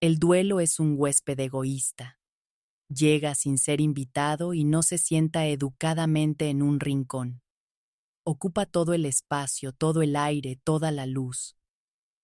El duelo es un huésped egoísta. Llega sin ser invitado y no se sienta educadamente en un rincón. Ocupa todo el espacio, todo el aire, toda la luz.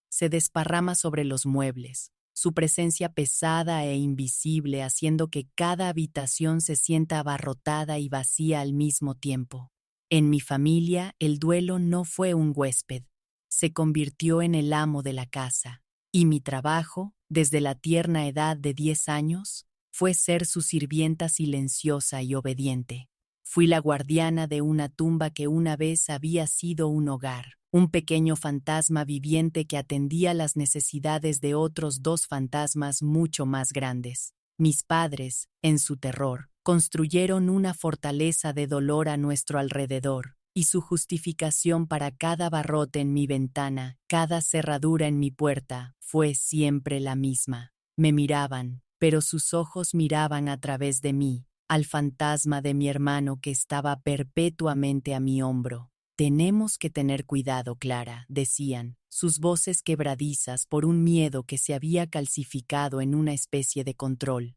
Se desparrama sobre los muebles, su presencia pesada e invisible haciendo que cada habitación se sienta abarrotada y vacía al mismo tiempo. En mi familia, el duelo no fue un huésped, se convirtió en el amo de la casa, y mi trabajo, desde la tierna edad de 10 años, fue ser su sirvienta silenciosa y obediente. Fui la guardiana de una tumba que una vez había sido un hogar, un pequeño fantasma viviente que atendía las necesidades de otros dos fantasmas mucho más grandes. Mis padres, en su terror, construyeron una fortaleza de dolor a nuestro alrededor, y su justificación para cada barrote en mi ventana, cada cerradura en mi puerta, fue siempre la misma. Me miraban, pero sus ojos miraban a través de mí, al fantasma de mi hermano que estaba perpetuamente a mi hombro. Tenemos que tener cuidado, Clara, decían, sus voces quebradizas por un miedo que se había calcificado en una especie de control.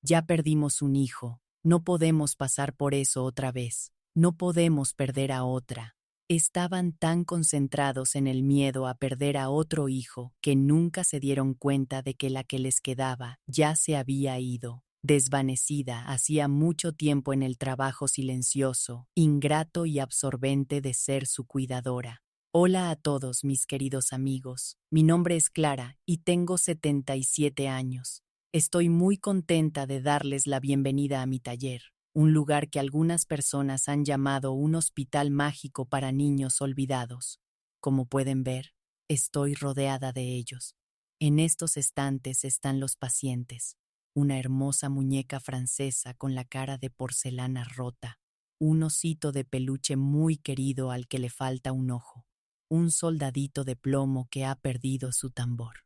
Ya perdimos un hijo, no podemos pasar por eso otra vez, no podemos perder a otra. Estaban tan concentrados en el miedo a perder a otro hijo que nunca se dieron cuenta de que la que les quedaba ya se había ido, desvanecida hacía mucho tiempo en el trabajo silencioso, ingrato y absorbente de ser su cuidadora. Hola a todos mis queridos amigos, mi nombre es Clara y tengo 77 años. Estoy muy contenta de darles la bienvenida a mi taller, un lugar que algunas personas han llamado un hospital mágico para niños olvidados. Como pueden ver, estoy rodeada de ellos. En estos estantes están los pacientes, una hermosa muñeca francesa con la cara de porcelana rota, un osito de peluche muy querido al que le falta un ojo, un soldadito de plomo que ha perdido su tambor.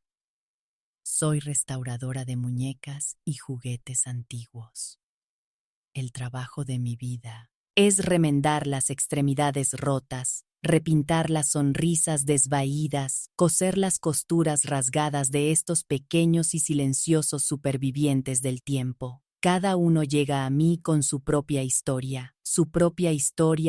Soy restauradora de muñecas y juguetes antiguos. El trabajo de mi vida es remendar las extremidades rotas, repintar las sonrisas desvaídas, coser las costuras rasgadas de estos pequeños y silenciosos supervivientes del tiempo. Cada uno llega a mí con su propia historia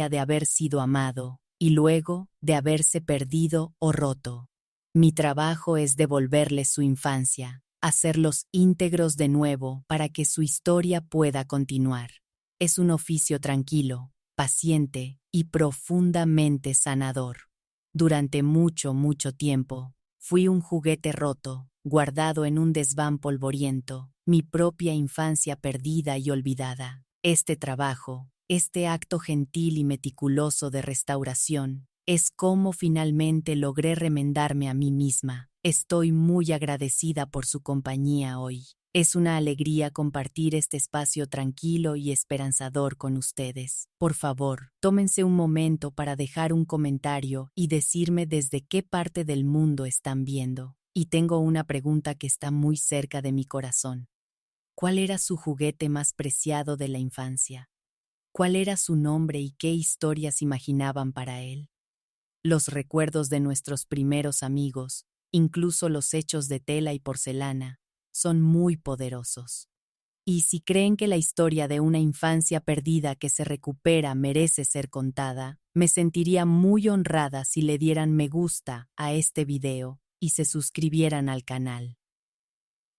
de haber sido amado y luego de haberse perdido o roto. Mi trabajo es devolverles su infancia, hacerlos íntegros de nuevo para que su historia pueda continuar. Es un oficio tranquilo, paciente y profundamente sanador. Durante mucho, mucho tiempo, fui un juguete roto, guardado en un desván polvoriento, mi propia infancia perdida y olvidada. Este trabajo, este acto gentil y meticuloso de restauración, es cómo finalmente logré remendarme a mí misma. Estoy muy agradecida por su compañía hoy. Es una alegría compartir este espacio tranquilo y esperanzador con ustedes. Por favor, tómense un momento para dejar un comentario y decirme desde qué parte del mundo están viendo. Y tengo una pregunta que está muy cerca de mi corazón. ¿Cuál era su juguete más preciado de la infancia? ¿Cuál era su nombre y qué historias imaginaban para él? Los recuerdos de nuestros primeros amigos, incluso los hechos de tela y porcelana, son muy poderosos. Y si creen que la historia de una infancia perdida que se recupera merece ser contada, me sentiría muy honrada si le dieran me gusta a este video y se suscribieran al canal.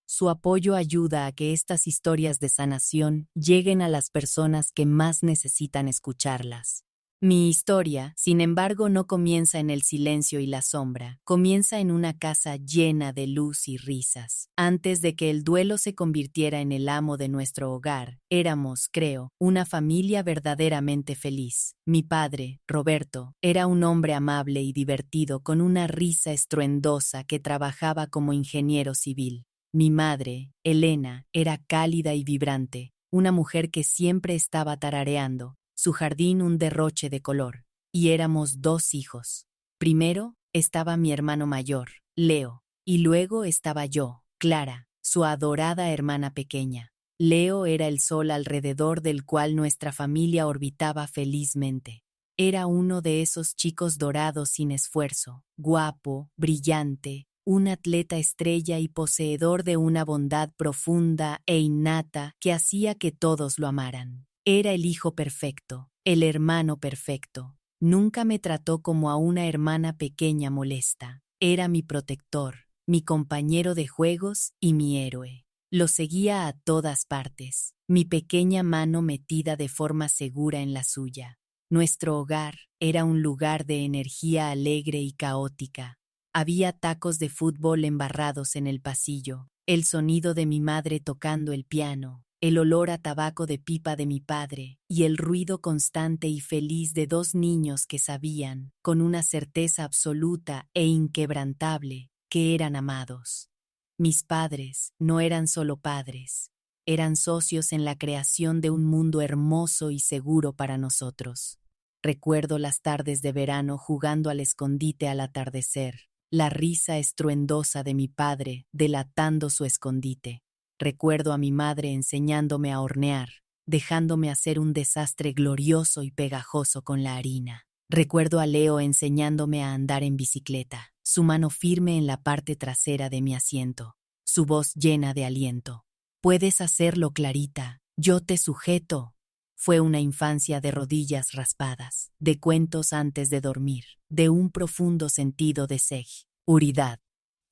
Su apoyo ayuda a que estas historias de sanación lleguen a las personas que más necesitan escucharlas. Mi historia, sin embargo, no comienza en el silencio y la sombra, comienza en una casa llena de luz y risas. Antes de que el duelo se convirtiera en el amo de nuestro hogar, éramos, creo, una familia verdaderamente feliz. Mi padre, Roberto, era un hombre amable y divertido con una risa estruendosa que trabajaba como ingeniero civil. Mi madre, Elena, era cálida y vibrante, una mujer que siempre estaba tarareando, su jardín un derroche de color, y éramos dos hijos. Primero estaba mi hermano mayor, Leo, y luego estaba yo, Clara, su adorada hermana pequeña. Leo era el sol alrededor del cual nuestra familia orbitaba felizmente. Era uno de esos chicos dorados sin esfuerzo, guapo, brillante, un atleta estrella y poseedor de una bondad profunda e innata que hacía que todos lo amaran. Era el hijo perfecto, el hermano perfecto. Nunca me trató como a una hermana pequeña molesta. Era mi protector, mi compañero de juegos y mi héroe. Lo seguía a todas partes, mi pequeña mano metida de forma segura en la suya. Nuestro hogar era un lugar de energía alegre y caótica. Había tacos de fútbol embarrados en el pasillo, el sonido de mi madre tocando el piano, el olor a tabaco de pipa de mi padre y el ruido constante y feliz de dos niños que sabían, con una certeza absoluta e inquebrantable, que eran amados. Mis padres no eran solo padres, eran socios en la creación de un mundo hermoso y seguro para nosotros. Recuerdo las tardes de verano jugando al escondite al atardecer, la risa estruendosa de mi padre delatando su escondite. Recuerdo a mi madre enseñándome a hornear, dejándome hacer un desastre glorioso y pegajoso con la harina. Recuerdo a Leo enseñándome a andar en bicicleta, su mano firme en la parte trasera de mi asiento, su voz llena de aliento. «Puedes hacerlo, Clarita, yo te sujeto». Fue una infancia de rodillas raspadas, de cuentos antes de dormir, de un profundo sentido de seguridad.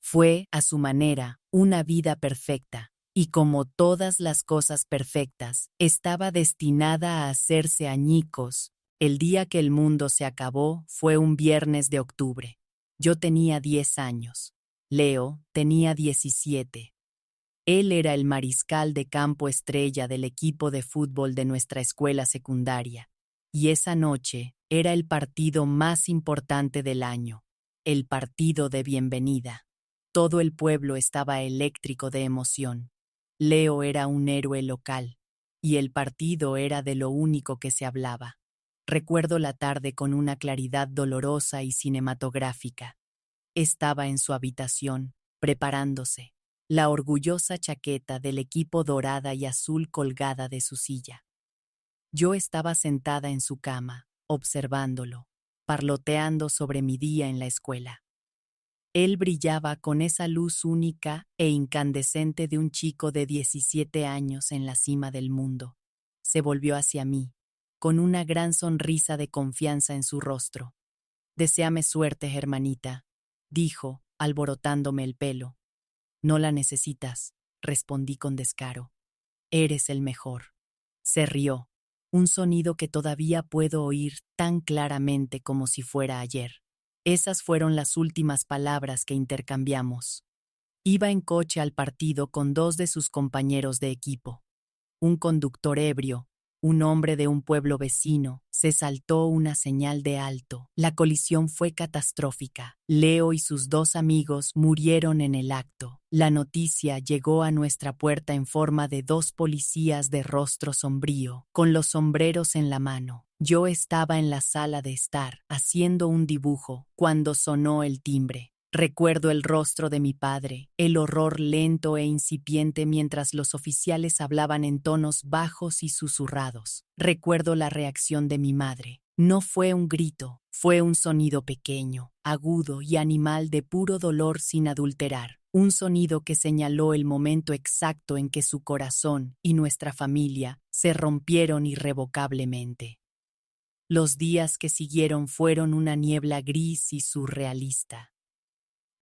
Fue, a su manera, una vida perfecta, y como todas las cosas perfectas, estaba destinada a hacerse añicos. El día que el mundo se acabó fue un viernes de octubre. Yo tenía 10 años. Leo tenía 17. Él era el mariscal de campo estrella del equipo de fútbol de nuestra escuela secundaria, y esa noche era el partido más importante del año, el partido de bienvenida. Todo el pueblo estaba eléctrico de emoción. Leo era un héroe local, y el partido era de lo único que se hablaba. Recuerdo la tarde con una claridad dolorosa y cinematográfica. Estaba en su habitación, preparándose, la orgullosa chaqueta del equipo dorada y azul colgada de su silla. Yo estaba sentada en su cama, observándolo, parloteando sobre mi día en la escuela. Él brillaba con esa luz única e incandescente de un chico de 17 años en la cima del mundo. Se volvió hacia mí, con una gran sonrisa de confianza en su rostro. «Deséame suerte, hermanita», dijo, alborotándome el pelo. «No la necesitas», respondí con descaro. «Eres el mejor». Se rió, un sonido que todavía puedo oír tan claramente como si fuera ayer. Esas fueron las últimas palabras que intercambiamos. Iba en coche al partido con dos de sus compañeros de equipo. Un conductor ebrio, un hombre de un pueblo vecino, se saltó una señal de alto. La colisión fue catastrófica. Leo y sus dos amigos murieron en el acto. La noticia llegó a nuestra puerta en forma de dos policías de rostro sombrío, con los sombreros en la mano. Yo estaba en la sala de estar, haciendo un dibujo, cuando sonó el timbre. Recuerdo el rostro de mi padre, el horror lento e incipiente mientras los oficiales hablaban en tonos bajos y susurrados. Recuerdo la reacción de mi madre. No fue un grito, fue un sonido pequeño, agudo y animal de puro dolor sin adulterar. Un sonido que señaló el momento exacto en que su corazón y nuestra familia se rompieron irrevocablemente. Los días que siguieron fueron una niebla gris y surrealista.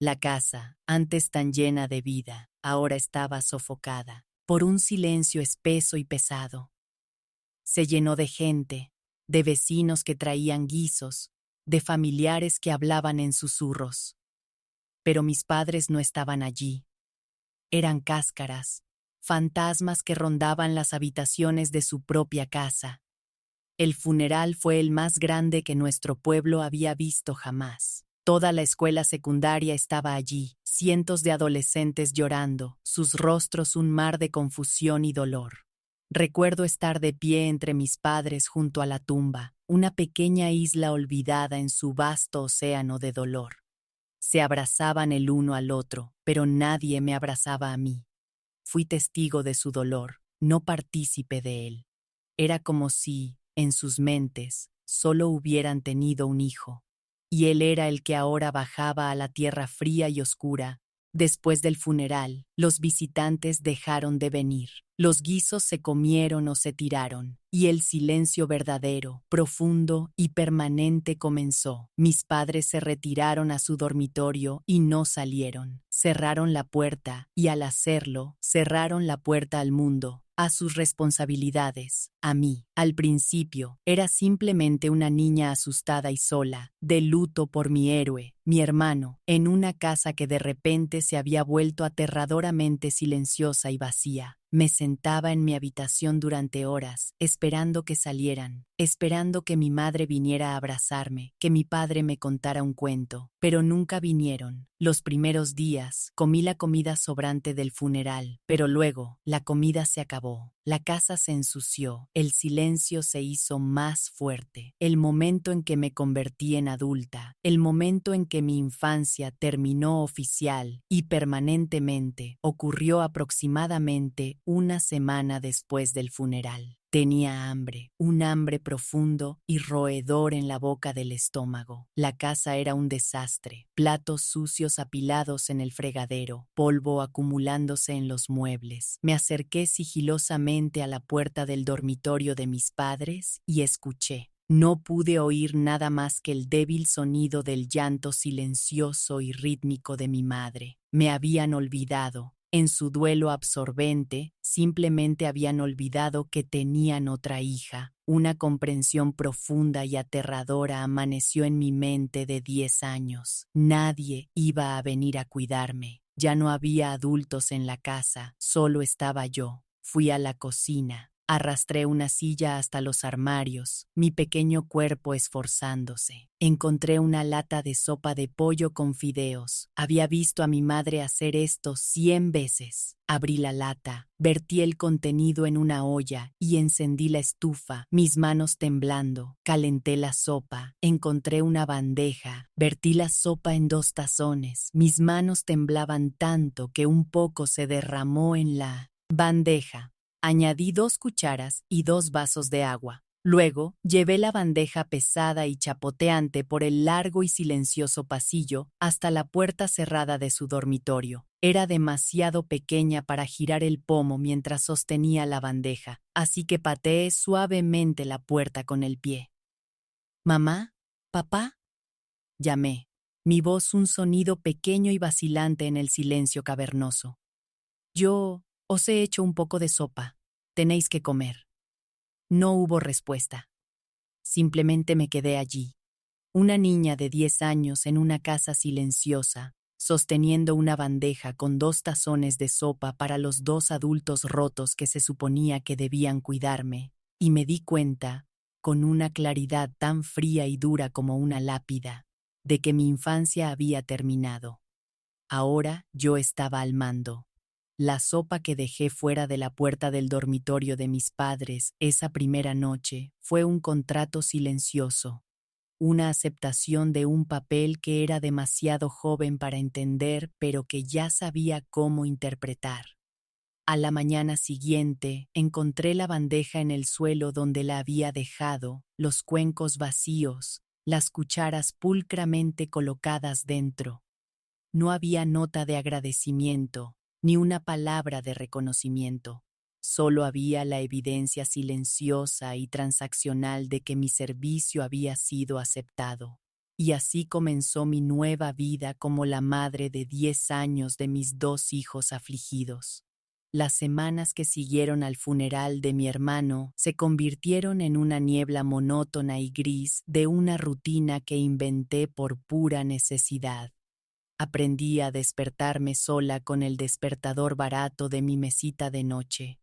La casa, antes tan llena de vida, ahora estaba sofocada por un silencio espeso y pesado. Se llenó de gente, de vecinos que traían guisos, de familiares que hablaban en susurros. Pero mis padres no estaban allí. Eran cáscaras, fantasmas que rondaban las habitaciones de su propia casa. El funeral fue el más grande que nuestro pueblo había visto jamás. Toda la escuela secundaria estaba allí, cientos de adolescentes llorando, sus rostros un mar de confusión y dolor. Recuerdo estar de pie entre mis padres junto a la tumba, una pequeña isla olvidada en su vasto océano de dolor. Se abrazaban el uno al otro, pero nadie me abrazaba a mí. Fui testigo de su dolor, no partícipe de él. Era como si, en sus mentes, solo hubieran tenido un hijo. Y él era el que ahora bajaba a la tierra fría y oscura Después del funeral, los visitantes dejaron de venir. Los guisos se comieron o se tiraron, y el silencio verdadero, profundo y permanente comenzó. Mis padres se retiraron a su dormitorio y no salieron. Cerraron la puerta, y al hacerlo, cerraron la puerta al mundo, a sus responsabilidades, a mí. Al principio, era simplemente una niña asustada y sola, de luto por mi héroe, mi hermano, en una casa que de repente se había vuelto aterradoramente silenciosa y vacía. Me sentaba en mi habitación durante horas, esperando que salieran, esperando que mi madre viniera a abrazarme, que mi padre me contara un cuento, pero nunca vinieron. Los primeros días, comí la comida sobrante del funeral, pero luego, la comida se acabó. La casa se ensució, el silencio se hizo más fuerte. El momento en que me convertí en adulta, el momento en que mi infancia terminó oficial y permanentemente, ocurrió aproximadamente una semana después del funeral. Tenía hambre, un hambre profundo y roedor en la boca del estómago. La casa era un desastre, platos sucios apilados en el fregadero, polvo acumulándose en los muebles. Me acerqué sigilosamente a la puerta del dormitorio de mis padres y escuché. No pude oír nada más que el débil sonido del llanto silencioso y rítmico de mi madre. Me habían olvidado. En su duelo absorbente, simplemente habían olvidado que tenían otra hija. Una comprensión profunda y aterradora amaneció en mi mente de 10 años. Nadie iba a venir a cuidarme. Ya no había adultos en la casa, solo estaba yo. Fui a la cocina. Arrastré una silla hasta los armarios, mi pequeño cuerpo esforzándose. Encontré una lata de sopa de pollo con fideos. Había visto a mi madre hacer esto 100 veces. Abrí la lata, vertí el contenido en una olla y encendí la estufa, mis manos temblando. Calenté la sopa, encontré una bandeja, vertí la sopa en 2 tazones. Mis manos temblaban tanto que un poco se derramó en la bandeja. Añadí 2 cucharas y 2 vasos de agua. Luego, llevé la bandeja pesada y chapoteante por el largo y silencioso pasillo hasta la puerta cerrada de su dormitorio. Era demasiado pequeña para girar el pomo mientras sostenía la bandeja, así que pateé suavemente la puerta con el pie. «¿Mamá? ¿Papá?», llamé, mi voz un sonido pequeño y vacilante en el silencio cavernoso. «Yo os he hecho un poco de sopa. Tenéis que comer». No hubo respuesta. Simplemente me quedé allí, una niña de 10 años en una casa silenciosa, sosteniendo una bandeja con 2 tazones de sopa para los 2 adultos rotos que se suponía que debían cuidarme, y me di cuenta, con una claridad tan fría y dura como una lápida, de que mi infancia había terminado. Ahora yo estaba al mando. La sopa que dejé fuera de la puerta del dormitorio de mis padres esa primera noche fue un contrato silencioso, una aceptación de un papel que era demasiado joven para entender, pero que ya sabía cómo interpretar. A la mañana siguiente, encontré la bandeja en el suelo donde la había dejado, los cuencos vacíos, las cucharas pulcramente colocadas dentro. No había nota de agradecimiento, ni una palabra de reconocimiento. Solo había la evidencia silenciosa y transaccional de que mi servicio había sido aceptado. Y así comenzó mi nueva vida como la madre de 10 años de mis 2 hijos afligidos. Las semanas que siguieron al funeral de mi hermano se convirtieron en una niebla monótona y gris de una rutina que inventé por pura necesidad. Aprendí a despertarme sola con el despertador barato de mi mesita de noche.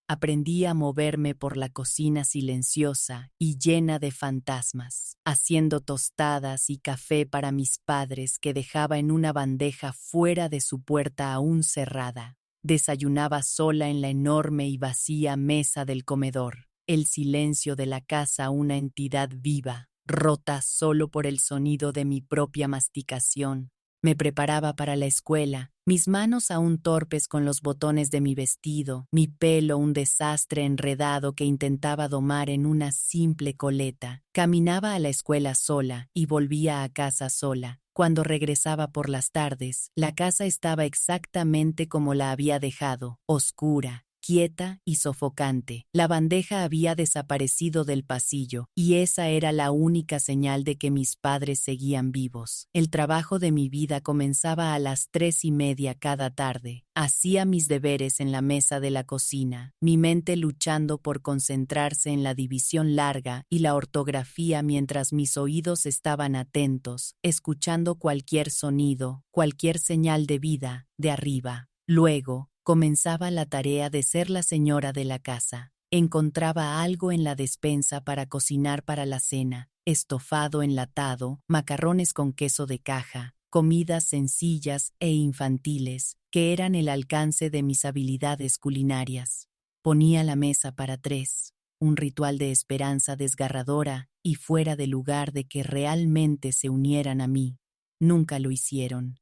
Aprendí a moverme por la cocina silenciosa y llena de fantasmas, haciendo tostadas y café para mis padres que dejaba en una bandeja fuera de su puerta aún cerrada. Desayunaba sola en la enorme y vacía mesa del comedor, el silencio de la casa una entidad viva, rota solo por el sonido de mi propia masticación. Me preparaba para la escuela, mis manos aún torpes con los botones de mi vestido, mi pelo un desastre enredado que intentaba domar en una simple coleta. Caminaba a la escuela sola y volvía a casa sola. Cuando regresaba por las tardes, la casa estaba exactamente como la había dejado, oscura, quieta y sofocante. La bandeja había desaparecido del pasillo, y esa era la única señal de que mis padres seguían vivos. El trabajo de mi vida comenzaba a las 3:30 cada tarde. Hacía mis deberes en la mesa de la cocina, mi mente luchando por concentrarse en la división larga y la ortografía mientras mis oídos estaban atentos, escuchando cualquier sonido, cualquier señal de vida, de arriba. Luego, comenzaba la tarea de ser la señora de la casa. Encontraba algo en la despensa para cocinar para la cena, estofado enlatado, macarrones con queso de caja, comidas sencillas e infantiles, que eran el alcance de mis habilidades culinarias. Ponía la mesa para 3, un ritual de esperanza desgarradora y fuera de lugar de que realmente se unieran a mí. Nunca lo hicieron.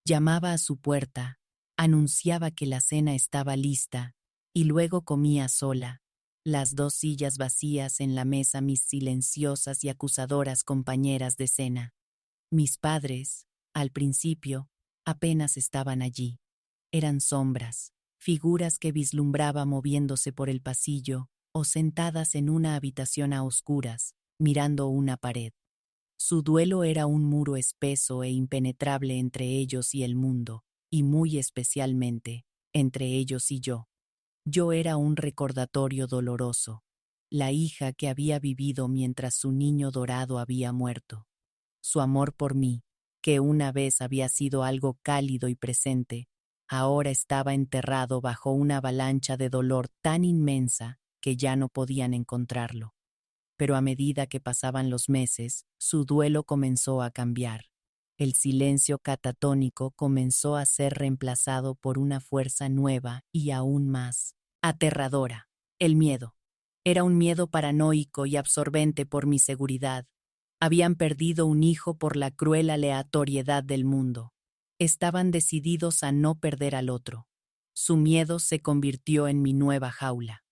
Llamaba a su puerta, anunciaba que la cena estaba lista, y luego comía sola. Las 2 sillas vacías en la mesa, mis silenciosas y acusadoras compañeras de cena. Mis padres, al principio, apenas estaban allí. Eran sombras, figuras que vislumbraba moviéndose por el pasillo o sentadas en una habitación a oscuras, mirando una pared. Su duelo era un muro espeso e impenetrable entre ellos y el mundo, y muy especialmente, entre ellos y yo. Yo era un recordatorio doloroso, la hija que había vivido mientras su niño dorado había muerto. Su amor por mí, que una vez había sido algo cálido y presente, ahora estaba enterrado bajo una avalancha de dolor tan inmensa que ya no podían encontrarlo. Pero a medida que pasaban los meses, su duelo comenzó a cambiar. El silencio catatónico comenzó a ser reemplazado por una fuerza nueva y aún más aterradora: el miedo. Era un miedo paranoico y absorbente por mi seguridad. Habían perdido un hijo por la cruel aleatoriedad del mundo. Estaban decididos a no perder al otro. Su miedo se convirtió en mi nueva jaula.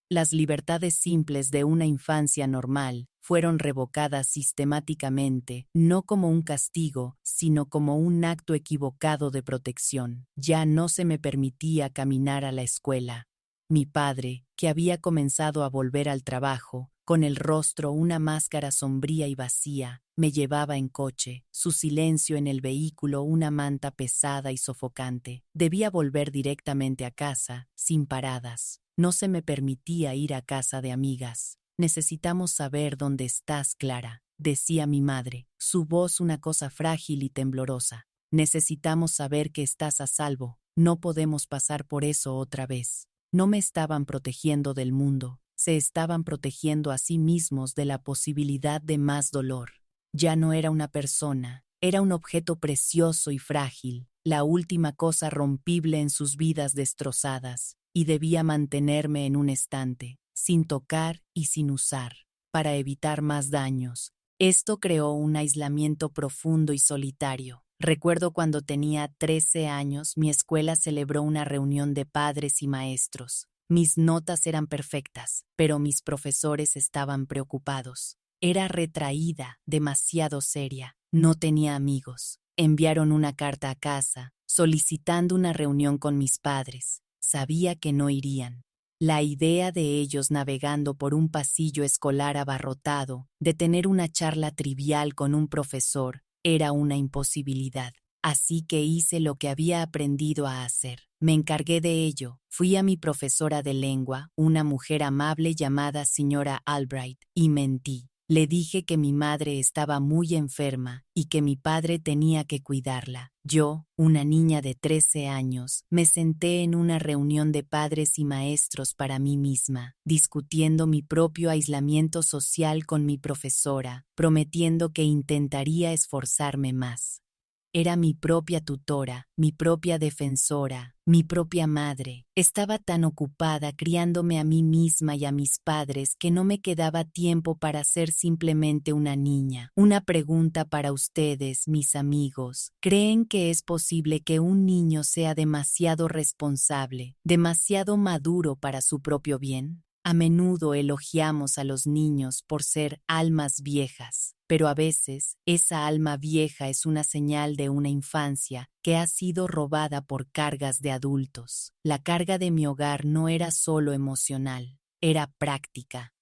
Las libertades simples de una infancia normal fueron revocadas sistemáticamente, no como un castigo, sino como un acto equivocado de protección. Ya no se me permitía caminar a la escuela. Mi padre, que había comenzado a volver al trabajo, con el rostro una máscara sombría y vacía, me llevaba en coche, su silencio en el vehículo una manta pesada y sofocante. Debía volver directamente a casa, sin paradas. No se me permitía ir a casa de amigas. Necesitamos saber dónde estás, Clara, decía mi madre, su voz una cosa frágil y temblorosa. Necesitamos saber que estás a salvo. No podemos pasar por eso otra vez. No me estaban protegiendo del mundo, se estaban protegiendo a sí mismos de la posibilidad de más dolor. Ya no era una persona, era un objeto precioso y frágil, la última cosa rompible en sus vidas destrozadas, y debía mantenerme en un estante, sin tocar y sin usar, para evitar más daños. Esto creó un aislamiento profundo y solitario. Recuerdo cuando tenía 13 años, mi escuela celebró una reunión de padres y maestros. Mis notas eran perfectas, pero mis profesores estaban preocupados. Era retraída, demasiado seria. No tenía amigos. Enviaron una carta a casa, solicitando una reunión con mis padres. Sabía que no irían. La idea de ellos navegando por un pasillo escolar abarrotado, de tener una charla trivial con un profesor, era una imposibilidad. Así que hice lo que había aprendido a hacer. Me encargué de ello. Fui a mi profesora de lengua, una mujer amable llamada señora Albright, y mentí. Le dije que mi madre estaba muy enferma y que mi padre tenía que cuidarla. Yo, una niña de 13 años, me senté en una reunión de padres y maestros para mí misma, discutiendo mi propio aislamiento social con mi profesora, prometiendo que intentaría esforzarme más. Era mi propia tutora, mi propia defensora, mi propia madre. Estaba tan ocupada criándome a mí misma y a mis padres que no me quedaba tiempo para ser simplemente una niña. Una pregunta para ustedes, mis amigos. ¿Creen que es posible que un niño sea demasiado responsable, demasiado maduro para su propio bien? A menudo elogiamos a los niños por ser almas viejas, pero a veces esa alma vieja es una señal de una infancia que ha sido robada por cargas de adultos. La carga de mi hogar no era solo emocional, era práctica.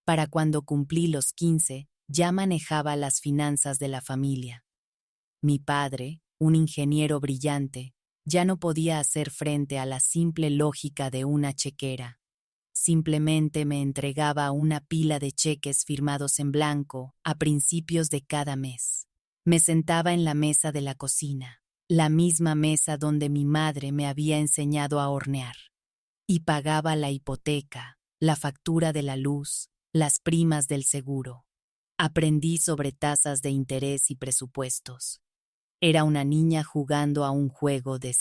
Para cuando cumplí los 15, ya manejaba las finanzas de la familia. Mi padre, un ingeniero brillante, ya no podía hacer frente a la simple lógica de una chequera. Simplemente me entregaba una pila de cheques firmados en blanco a principios de cada mes. Me sentaba en la mesa de la cocina, la misma mesa donde mi madre me había enseñado a hornear, y pagaba la hipoteca, la factura de la luz, las primas del seguro. Aprendí sobre tasas de interés y presupuestos. Era una niña jugando a un juego de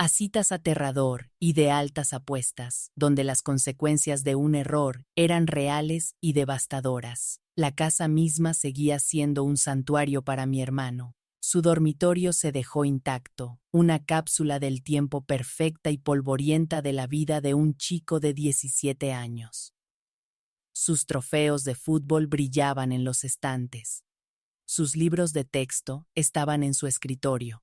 a citas aterrador y de altas apuestas, donde las consecuencias de un error eran reales y devastadoras. La casa misma seguía siendo un santuario para mi hermano. Su dormitorio se dejó intacto, una cápsula del tiempo perfecta y polvorienta de la vida de un chico de 17 años. Sus trofeos de fútbol brillaban en los estantes. Sus libros de texto estaban en su escritorio.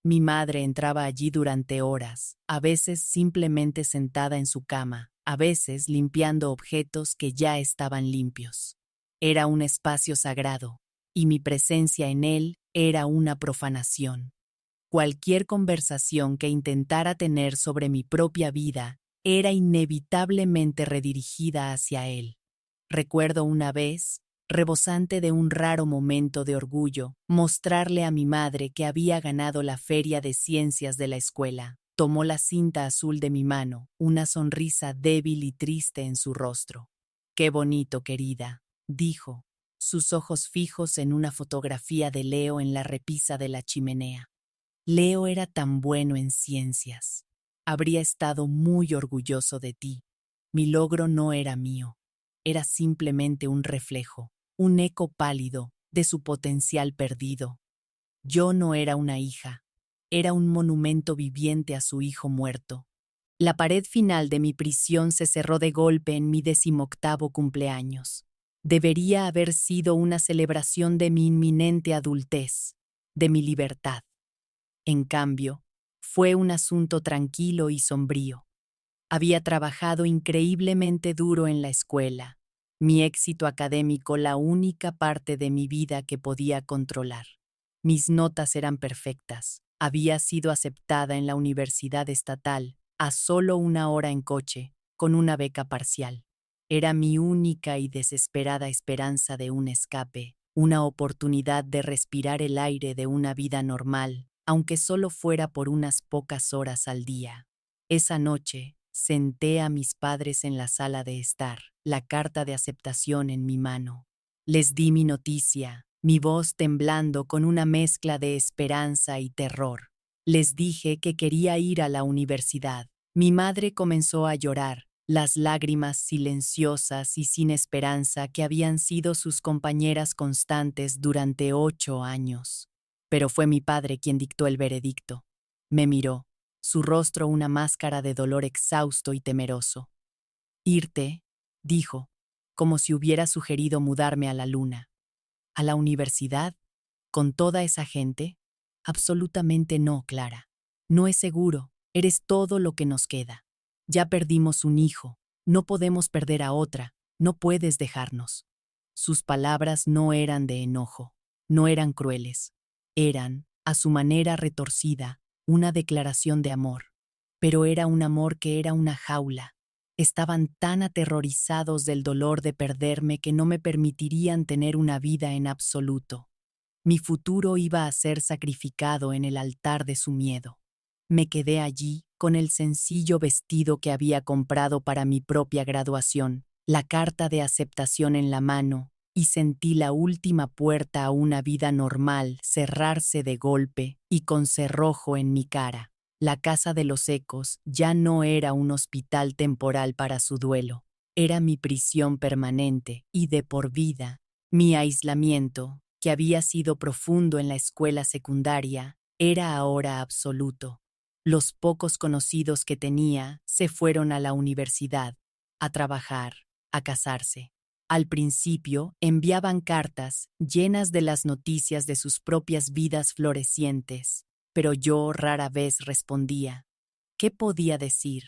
Mi madre entraba allí durante horas, a veces simplemente sentada en su cama, a veces limpiando objetos que ya estaban limpios. Era un espacio sagrado, y mi presencia en él era una profanación. Cualquier conversación que intentara tener sobre mi propia vida era inevitablemente redirigida hacia él. Recuerdo una vez, rebosante de un raro momento de orgullo, mostrarle a mi madre que había ganado la feria de ciencias de la escuela. Tomó la cinta azul de mi mano, una sonrisa débil y triste en su rostro. «Qué bonito, querida», dijo, sus ojos fijos en una fotografía de Leo en la repisa de la chimenea. Leo era tan bueno en ciencias. Habría estado muy orgulloso de ti. Mi logro no era mío. Era simplemente un reflejo, un eco pálido de su potencial perdido. Yo no era una hija, era un monumento viviente a su hijo muerto. La pared final de mi prisión se cerró de golpe en mi 18º cumpleaños. Debería haber sido una celebración de mi inminente adultez, de mi libertad. En cambio, fue un asunto tranquilo y sombrío. Había trabajado increíblemente duro en la escuela, mi éxito académico la única parte de mi vida que podía controlar. Mis notas eran perfectas. Había sido aceptada en la universidad estatal, a solo 1 hora en coche, con una beca parcial. Era mi única y desesperada esperanza de un escape, una oportunidad de respirar el aire de una vida normal, aunque solo fuera por unas pocas horas al día. Esa noche, senté a mis padres en la sala de estar, la carta de aceptación en mi mano. Les di mi noticia, mi voz temblando con una mezcla de esperanza y terror. Les dije que quería ir a la universidad. Mi madre comenzó a llorar, las lágrimas silenciosas y sin esperanza que habían sido sus compañeras constantes durante 8 años. Pero fue mi padre quien dictó el veredicto. Me miró, su rostro una máscara de dolor exhausto y temeroso. «Irte», dijo, como si hubiera sugerido mudarme a la luna. «¿A la universidad? ¿Con toda esa gente?» «Absolutamente no, Clara. No es seguro, eres todo lo que nos queda. Ya perdimos un hijo, no podemos perder a otra, no puedes dejarnos». Sus palabras no eran de enojo, no eran crueles. Eran, a su manera retorcida, una declaración de amor. Pero era un amor que era una jaula. Estaban tan aterrorizados del dolor de perderme que no me permitirían tener una vida en absoluto. Mi futuro iba a ser sacrificado en el altar de su miedo. Me quedé allí con el sencillo vestido que había comprado para mi propia graduación, la carta de aceptación en la mano y sentí la última puerta a una vida normal cerrarse de golpe y con cerrojo en mi cara. La casa de los ecos ya no era un hospital temporal para su duelo, era mi prisión permanente y de por vida. Mi aislamiento, que había sido profundo en la escuela secundaria, era ahora absoluto. Los pocos conocidos que tenía se fueron a la universidad, a trabajar, a casarse. Al principio enviaban cartas llenas de las noticias de sus propias vidas florecientes, pero yo rara vez respondía. ¿Qué podía decir?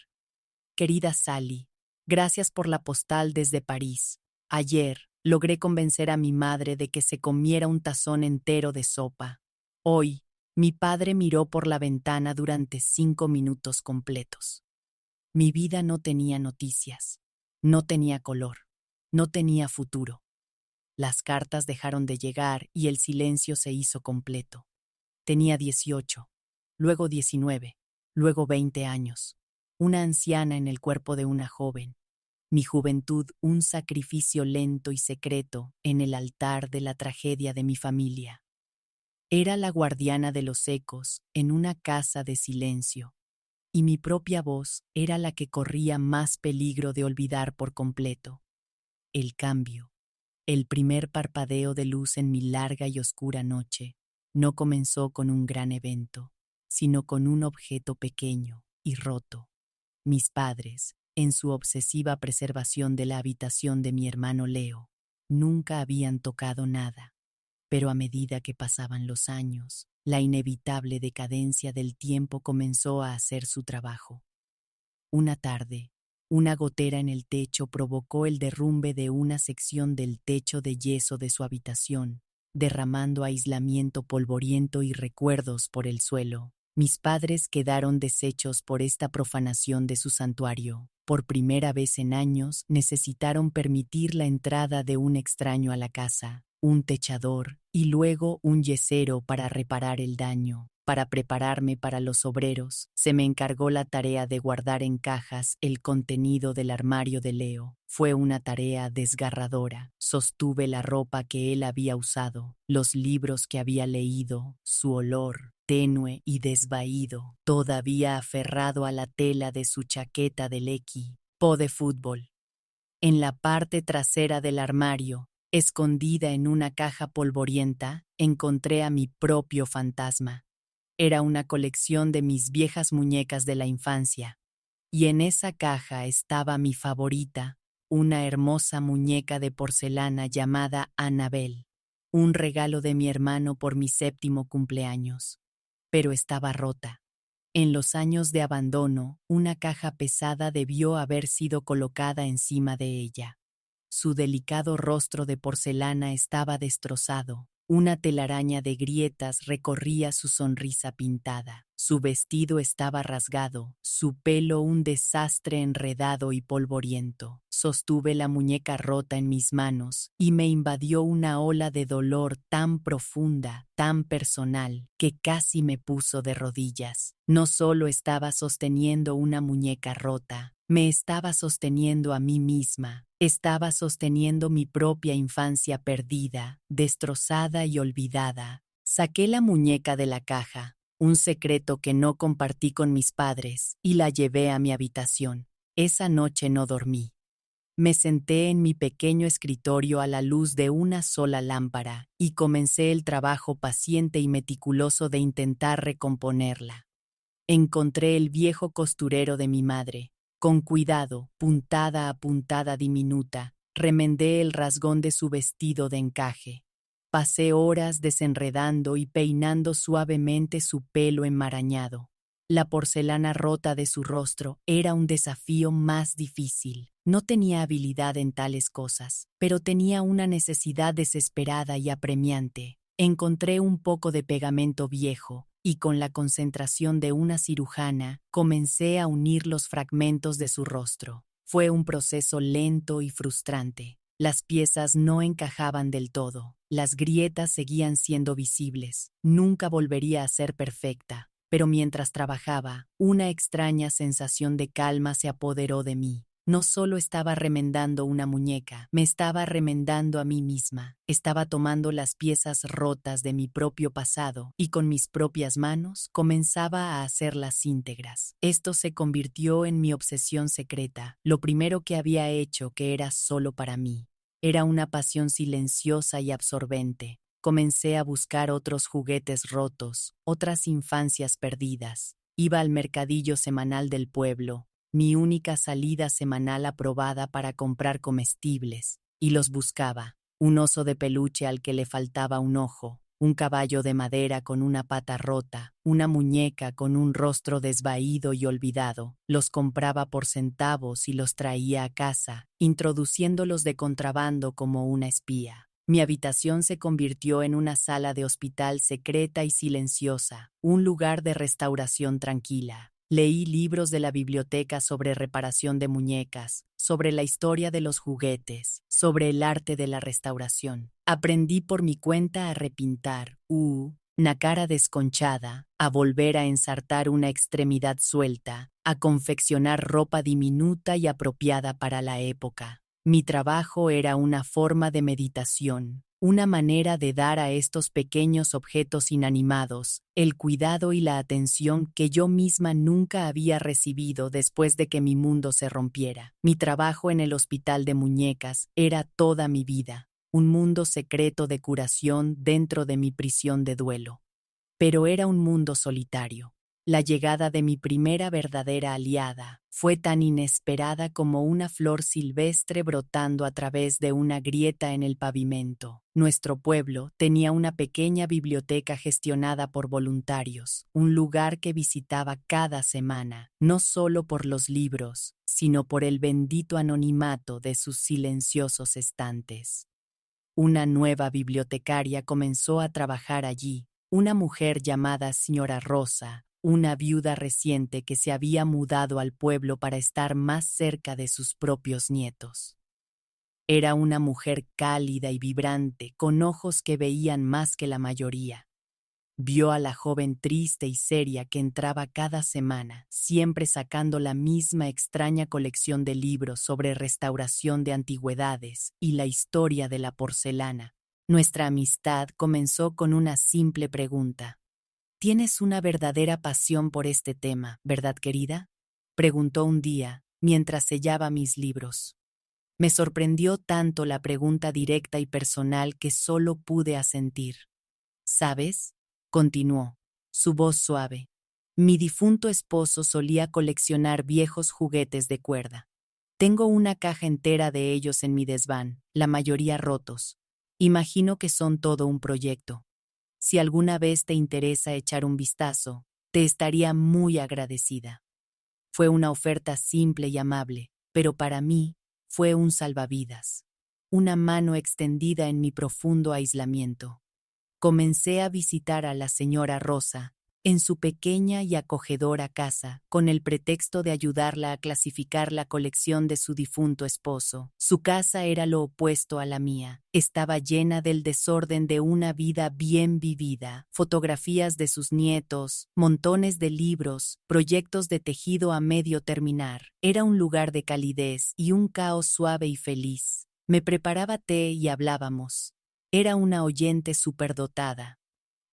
Querida Sally, gracias por la postal desde París. Ayer logré convencer a mi madre de que se comiera un tazón entero de sopa. Hoy, mi padre miró por la ventana durante 5 minutos completos. Mi vida no tenía noticias, no tenía color, no tenía futuro. Las cartas dejaron de llegar y el silencio se hizo completo. Tenía 18, luego 19, luego 20 años. Una anciana en el cuerpo de una joven. Mi juventud un sacrificio lento y secreto en el altar de la tragedia de mi familia. Era la guardiana de los ecos en una casa de silencio, y mi propia voz era la que corría más peligro de olvidar por completo. El cambio, el primer parpadeo de luz en mi larga y oscura noche, no comenzó con un gran evento, sino con un objeto pequeño y roto. Mis padres, en su obsesiva preservación de la habitación de mi hermano Leo, nunca habían tocado nada. Pero a medida que pasaban los años, la inevitable decadencia del tiempo comenzó a hacer su trabajo. Una tarde, una gotera en el techo provocó el derrumbe de una sección del techo de yeso de su habitación, derramando aislamiento polvoriento y recuerdos por el suelo. Mis padres quedaron deshechos por esta profanación de su santuario. Por primera vez en años necesitaron permitir la entrada de un extraño a la casa, un techador y luego un yesero para reparar el daño. Para prepararme para los obreros, se me encargó la tarea de guardar en cajas el contenido del armario de Leo. Fue una tarea desgarradora. Sostuve la ropa que él había usado, los libros que había leído, su olor, tenue y desvaído, todavía aferrado a la tela de su chaqueta de equipo de fútbol. En la parte trasera del armario, escondida en una caja polvorienta, encontré a mi propio fantasma. Era una colección de mis viejas muñecas de la infancia, y en esa caja estaba mi favorita, una hermosa muñeca de porcelana llamada Annabel, un regalo de mi hermano por mi 7º cumpleaños. Pero estaba rota. En los años de abandono, una caja pesada debió haber sido colocada encima de ella. Su delicado rostro de porcelana estaba destrozado. Una telaraña de grietas recorría su sonrisa pintada. Su vestido estaba rasgado, su pelo un desastre enredado y polvoriento. Sostuve la muñeca rota en mis manos y me invadió una ola de dolor tan profunda, tan personal, que casi me puso de rodillas. No solo estaba sosteniendo una muñeca rota, me estaba sosteniendo a mí misma. Estaba sosteniendo mi propia infancia perdida, destrozada y olvidada. Saqué la muñeca de la caja, un secreto que no compartí con mis padres, y la llevé a mi habitación. Esa noche no dormí. Me senté en mi pequeño escritorio a la luz de una sola lámpara y comencé el trabajo paciente y meticuloso de intentar recomponerla. Encontré el viejo costurero de mi madre. Con cuidado, puntada a puntada diminuta, remendé el rasgón de su vestido de encaje. Pasé horas desenredando y peinando suavemente su pelo enmarañado. La porcelana rota de su rostro era un desafío más difícil. No tenía habilidad en tales cosas, pero tenía una necesidad desesperada y apremiante. Encontré un poco de pegamento viejo, y con la concentración de una cirujana, comencé a unir los fragmentos de su rostro. Fue un proceso lento y frustrante. Las piezas no encajaban del todo. Las grietas seguían siendo visibles. Nunca volvería a ser perfecta, pero mientras trabajaba, una extraña sensación de calma se apoderó de mí. No solo estaba remendando una muñeca, me estaba remendando a mí misma. Estaba tomando las piezas rotas de mi propio pasado y con mis propias manos comenzaba a hacerlas íntegras. Esto se convirtió en mi obsesión secreta, lo primero que había hecho que era solo para mí. Era una pasión silenciosa y absorbente. Comencé a buscar otros juguetes rotos, otras infancias perdidas. Iba al mercadillo semanal del pueblo, mi única salida semanal aprobada para comprar comestibles, y los buscaba. Un oso de peluche al que le faltaba un ojo, un caballo de madera con una pata rota, una muñeca con un rostro desvaído y olvidado. Los compraba por centavos y los traía a casa, introduciéndolos de contrabando como una espía. Mi habitación se convirtió en una sala de hospital secreta y silenciosa, un lugar de restauración tranquila. Leí libros de la biblioteca sobre reparación de muñecas, sobre la historia de los juguetes, sobre el arte de la restauración. Aprendí por mi cuenta a repintar, una cara desconchada, a volver a ensartar una extremidad suelta, a confeccionar ropa diminuta y apropiada para la época. Mi trabajo era una forma de meditación, una manera de dar a estos pequeños objetos inanimados el cuidado y la atención que yo misma nunca había recibido después de que mi mundo se rompiera. Mi trabajo en el hospital de muñecas era toda mi vida, un mundo secreto de curación dentro de mi prisión de duelo. Pero era un mundo solitario. La llegada de mi primera verdadera aliada fue tan inesperada como una flor silvestre brotando a través de una grieta en el pavimento. Nuestro pueblo tenía una pequeña biblioteca gestionada por voluntarios, un lugar que visitaba cada semana, no solo por los libros, sino por el bendito anonimato de sus silenciosos estantes. Una nueva bibliotecaria comenzó a trabajar allí, una mujer llamada señora Rosa, una viuda reciente que se había mudado al pueblo para estar más cerca de sus propios nietos. Era una mujer cálida y vibrante, con ojos que veían más que la mayoría. Vio a la joven triste y seria que entraba cada semana, siempre sacando la misma extraña colección de libros sobre restauración de antigüedades y la historia de la porcelana. Nuestra amistad comenzó con una simple pregunta. «¿Tienes una verdadera pasión por este tema, verdad, querida?», preguntó un día, mientras sellaba mis libros. Me sorprendió tanto la pregunta directa y personal que solo pude asentir. «¿Sabes?», continuó, su voz suave. «Mi difunto esposo solía coleccionar viejos juguetes de cuerda. Tengo una caja entera de ellos en mi desván, la mayoría rotos. Imagino que son todo un proyecto. Si alguna vez te interesa echar un vistazo, te estaría muy agradecida». Fue una oferta simple y amable, pero para mí fue un salvavidas. Una mano extendida en mi profundo aislamiento. Comencé a visitar a la señora Rosa en su pequeña y acogedora casa, con el pretexto de ayudarla a clasificar la colección de su difunto esposo. Su casa era lo opuesto a la mía. Estaba llena del desorden de una vida bien vivida, fotografías de sus nietos, montones de libros, proyectos de tejido a medio terminar. Era un lugar de calidez y un caos suave y feliz. Me preparaba té y hablábamos. Era una oyente superdotada.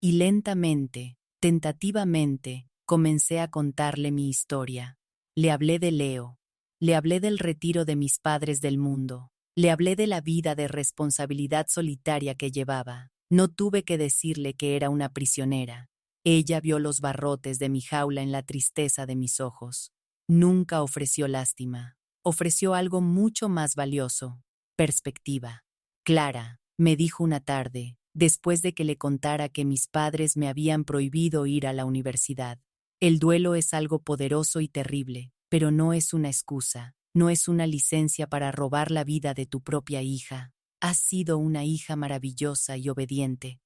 Y lentamente, tentativamente, comencé a contarle mi historia. Le hablé de Leo. Le hablé del retiro de mis padres del mundo. Le hablé de la vida de responsabilidad solitaria que llevaba. No tuve que decirle que era una prisionera. Ella vio los barrotes de mi jaula en la tristeza de mis ojos. Nunca ofreció lástima. Ofreció algo mucho más valioso: perspectiva. «Clara», me dijo una tarde, después de que le contara que mis padres me habían prohibido ir a la universidad. «El duelo es algo poderoso y terrible, pero no es una excusa, no es una licencia para robar la vida de tu propia hija. Has sido una hija maravillosa y obediente.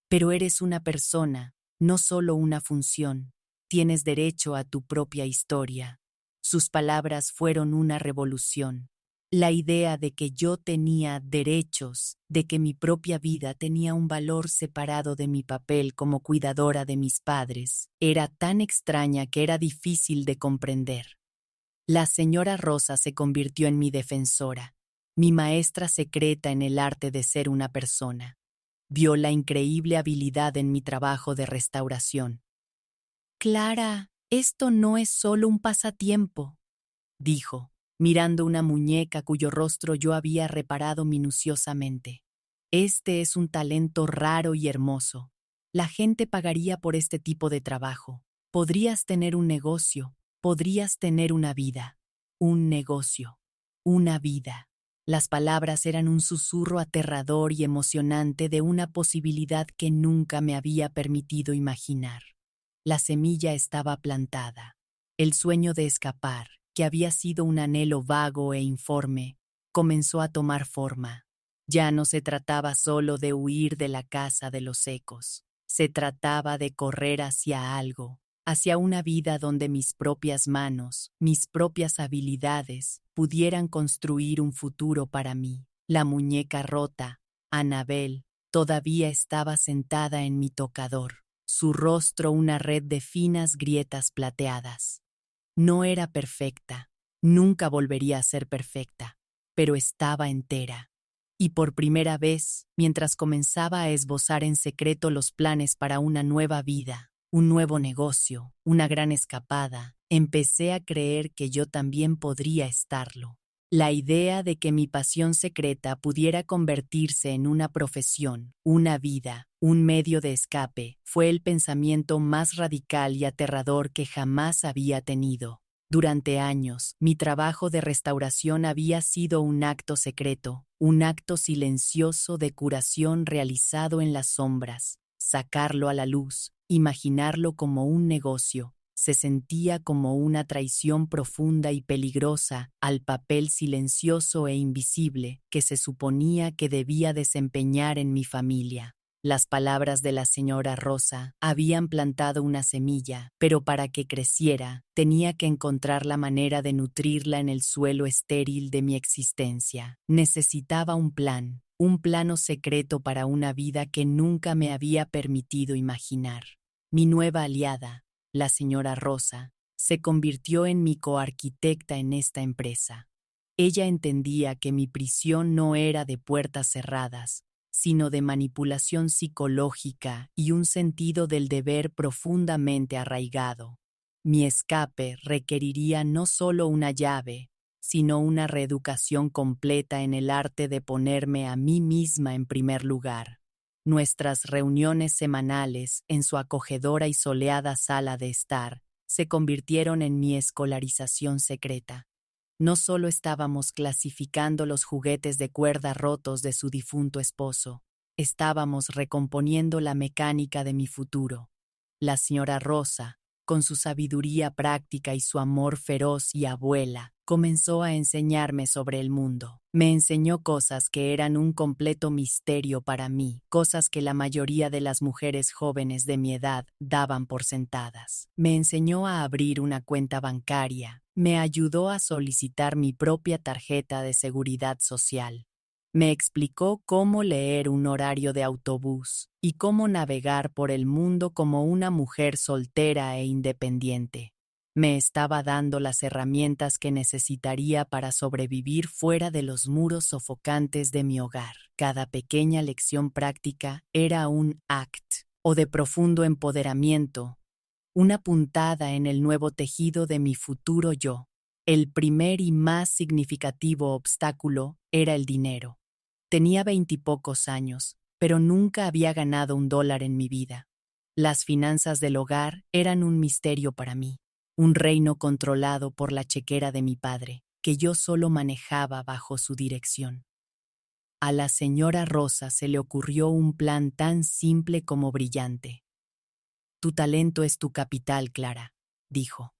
Pero eres una persona, no solo una función. Tienes derecho a tu propia historia». Sus palabras fueron una revolución. La idea de que yo tenía derechos, de que mi propia vida tenía un valor separado de mi papel como cuidadora de mis padres, era tan extraña que era difícil de comprender. La señora Rosa se convirtió en mi defensora, mi maestra secreta en el arte de ser una persona. Vio la increíble habilidad en mi trabajo de restauración. Clara, esto no es solo un pasatiempo, dijo, mirando una muñeca cuyo rostro yo había reparado minuciosamente. Este es un talento raro y hermoso. La gente pagaría por este tipo de trabajo. Podrías tener un negocio, podrías tener una vida. Un negocio, una vida. Las palabras eran un susurro aterrador y emocionante de una posibilidad que nunca me había permitido imaginar. La semilla estaba plantada. El sueño de escapar, que había sido un anhelo vago e informe, comenzó a tomar forma. Ya no se trataba solo de huir de la casa de los ecos. Se trataba de correr hacia algo, hacia una vida donde mis propias manos, mis propias habilidades, pudieran construir un futuro para mí. La muñeca rota, Anabel, todavía estaba sentada en mi tocador, su rostro una red de finas grietas plateadas. No era perfecta, nunca volvería a ser perfecta, pero estaba entera. Y por primera vez, mientras comenzaba a esbozar en secreto los planes para una nueva vida, un nuevo negocio, una gran escapada, empecé a creer que yo también podría estarlo. La idea de que mi pasión secreta pudiera convertirse en una profesión, una vida, un medio de escape, fue el pensamiento más radical y aterrador que jamás había tenido. Durante años, mi trabajo de restauración había sido un acto secreto, un acto silencioso de curación realizado en las sombras. Sacarlo a la luz, imaginarlo como un negocio, se sentía como una traición profunda y peligrosa al papel silencioso e invisible que se suponía que debía desempeñar en mi familia. Las palabras de la señora Rosa habían plantado una semilla, pero para que creciera, tenía que encontrar la manera de nutrirla en el suelo estéril de mi existencia. Necesitaba un plano secreto para una vida que nunca me había permitido imaginar. Mi nueva aliada, la señora Rosa, se convirtió en mi coarquitecta en esta empresa. Ella entendía que mi prisión no era de puertas cerradas, sino de manipulación psicológica y un sentido del deber profundamente arraigado. Mi escape requeriría no solo una llave, sino una reeducación completa en el arte de ponerme a mí misma en primer lugar. Nuestras reuniones semanales en su acogedora y soleada sala de estar se convirtieron en mi escolarización secreta. No solo estábamos clasificando los juguetes de cuerda rotos de su difunto esposo, estábamos recomponiendo la mecánica de mi futuro. La señora Rosa, con su sabiduría práctica y su amor feroz y abuela, comenzó a enseñarme sobre el mundo. Me enseñó cosas que eran un completo misterio para mí, cosas que la mayoría de las mujeres jóvenes de mi edad daban por sentadas. Me enseñó a abrir una cuenta bancaria, me ayudó a solicitar mi propia tarjeta de seguridad social. Me explicó cómo leer un horario de autobús y cómo navegar por el mundo como una mujer soltera e independiente. Me estaba dando las herramientas que necesitaría para sobrevivir fuera de los muros sofocantes de mi hogar. Cada pequeña lección práctica era un act o de profundo empoderamiento, una puntada en el nuevo tejido de mi futuro yo. El primer y más significativo obstáculo era el dinero. Tenía 20 y pocos años, pero nunca había ganado $1 en mi vida. Las finanzas del hogar eran un misterio para mí, un reino controlado por la chequera de mi padre, que yo solo manejaba bajo su dirección. A la señora Rosa se le ocurrió un plan tan simple como brillante. Tu talento es tu capital, Clara, dijo.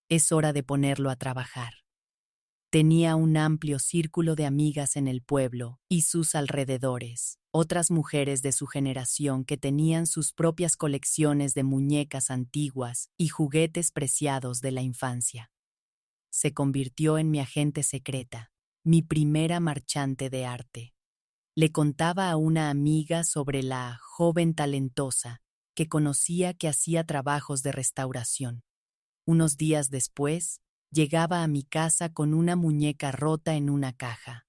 Es hora de ponerlo a trabajar. Tenía un amplio círculo de amigas en el pueblo y sus alrededores, otras mujeres de su generación que tenían sus propias colecciones de muñecas antiguas y juguetes preciados de la infancia. Se convirtió en mi agente secreta, mi primera marchante de arte. Le contaba a una amiga sobre la joven talentosa que conocía que hacía trabajos de restauración. Unos días después, Llegaba a mi casa con una muñeca rota en una caja.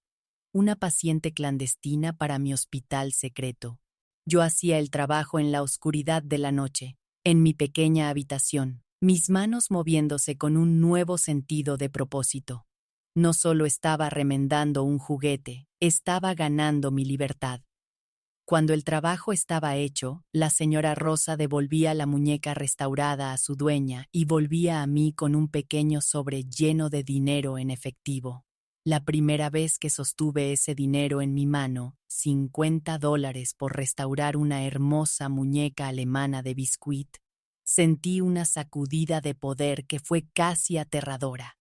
Una paciente clandestina para mi hospital secreto. Yo hacía el trabajo en la oscuridad de la noche, en mi pequeña habitación, mis manos moviéndose con un nuevo sentido de propósito. No solo estaba remendando un juguete, estaba ganando mi libertad. Cuando el trabajo estaba hecho, la señora Rosa devolvía la muñeca restaurada a su dueña y volvía a mí con un pequeño sobre lleno de dinero en efectivo. La primera vez que sostuve ese dinero en mi mano, $50 por restaurar una hermosa muñeca alemana de biscuit, sentí una sacudida de poder que fue casi aterradora.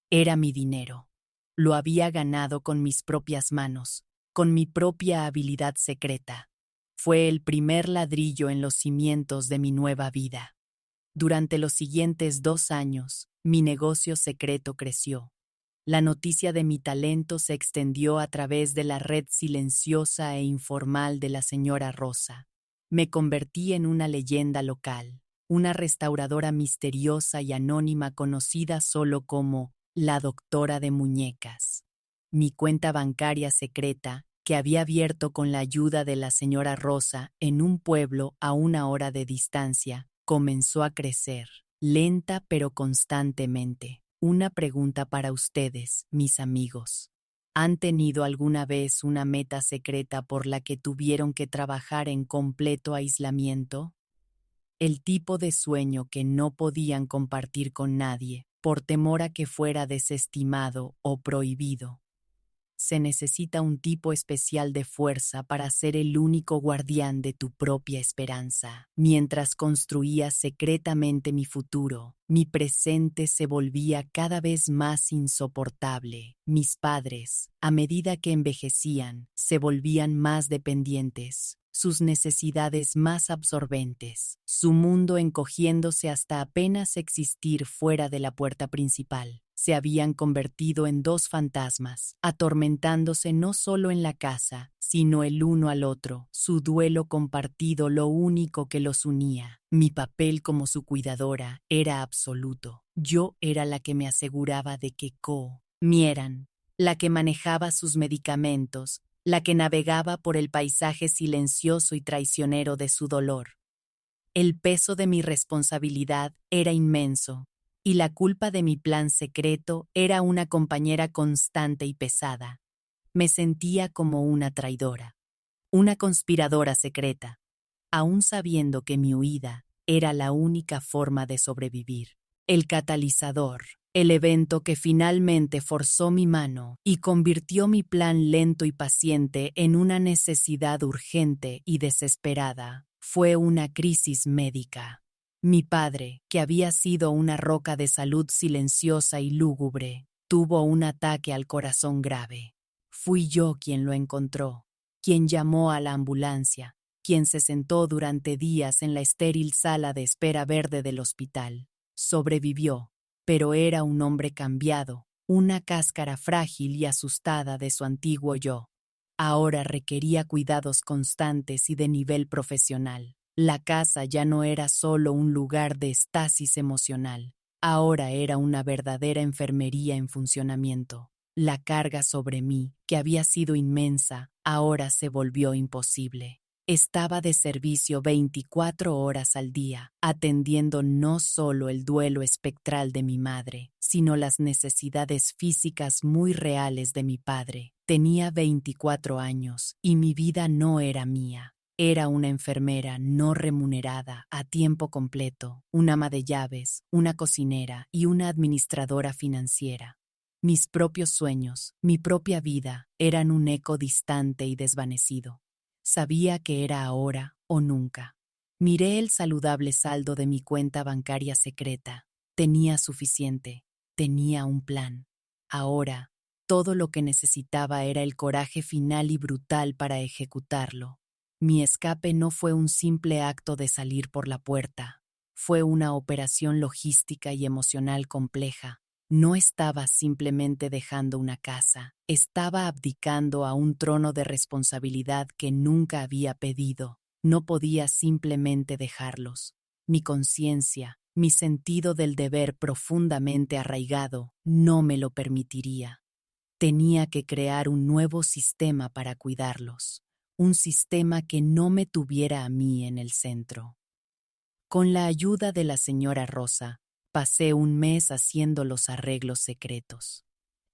Era mi dinero. Lo había ganado con mis propias manos, con mi propia habilidad secreta. Fue el primer ladrillo en los cimientos de mi nueva vida. Durante los siguientes 2 años, mi negocio secreto creció. La noticia de mi talento se extendió a través de la red silenciosa e informal de la señora Rosa. Me convertí en una leyenda local, una restauradora misteriosa y anónima conocida solo como la doctora de muñecas. Mi cuenta bancaria secreta, que había abierto con la ayuda de la señora Rosa en un pueblo a 1 hora de distancia, comenzó a crecer, lenta pero constantemente. Una pregunta para ustedes, mis amigos. ¿Han tenido alguna vez una meta secreta por la que tuvieron que trabajar en completo aislamiento? El tipo de sueño que no podían compartir con nadie, por temor a que fuera desestimado o prohibido. Se necesita un tipo especial de fuerza para ser el único guardián de tu propia esperanza. Mientras construía secretamente mi futuro, mi presente se volvía cada vez más insoportable. Mis padres, a medida que envejecían, se volvían más dependientes, sus necesidades más absorbentes, su mundo encogiéndose hasta apenas existir fuera de la puerta principal. Se habían convertido en 2 fantasmas, atormentándose no solo en la casa, sino el uno al otro, su duelo compartido lo único que los unía. Mi papel como su cuidadora era absoluto. Yo era la que me aseguraba de que comieran, la que manejaba sus medicamentos, la que navegaba por el paisaje silencioso y traicionero de su dolor. El peso de mi responsabilidad era inmenso. Y la culpa de mi plan secreto era una compañera constante y pesada. Me sentía como una traidora, una conspiradora secreta, aún sabiendo que mi huida era la única forma de sobrevivir. El catalizador, el evento que finalmente forzó mi mano y convirtió mi plan lento y paciente en una necesidad urgente y desesperada, fue una crisis médica. Mi padre, que había sido una roca de salud silenciosa y lúgubre, tuvo un ataque al corazón grave. Fui yo quien lo encontró, quien llamó a la ambulancia, quien se sentó durante días en la estéril sala de espera verde del hospital. Sobrevivió, pero era un hombre cambiado, una cáscara frágil y asustada de su antiguo yo. Ahora requería cuidados constantes y de nivel profesional. La casa ya no era solo un lugar de estasis emocional, ahora era una verdadera enfermería en funcionamiento. La carga sobre mí, que había sido inmensa, ahora se volvió imposible. Estaba de servicio 24 horas al día, atendiendo no solo el duelo espectral de mi madre, sino las necesidades físicas muy reales de mi padre. Tenía 24 años y mi vida no era mía. Era una enfermera no remunerada a tiempo completo, una ama de llaves, una cocinera y una administradora financiera. Mis propios sueños, mi propia vida, eran un eco distante y desvanecido. Sabía que era ahora o nunca. Miré el saludable saldo de mi cuenta bancaria secreta. Tenía suficiente, tenía un plan. Ahora, todo lo que necesitaba era el coraje final y brutal para ejecutarlo. Mi escape no fue un simple acto de salir por la puerta. Fue una operación logística y emocional compleja. No estaba simplemente dejando una casa, estaba abdicando a un trono de responsabilidad que nunca había pedido. No podía simplemente dejarlos. Mi conciencia, Mi sentido del deber profundamente arraigado no me lo permitiría. Tenía que crear un nuevo sistema para cuidarlos, un sistema que no me tuviera a mí en el centro. Con la ayuda de la señora Rosa, pasé un mes haciendo los arreglos secretos.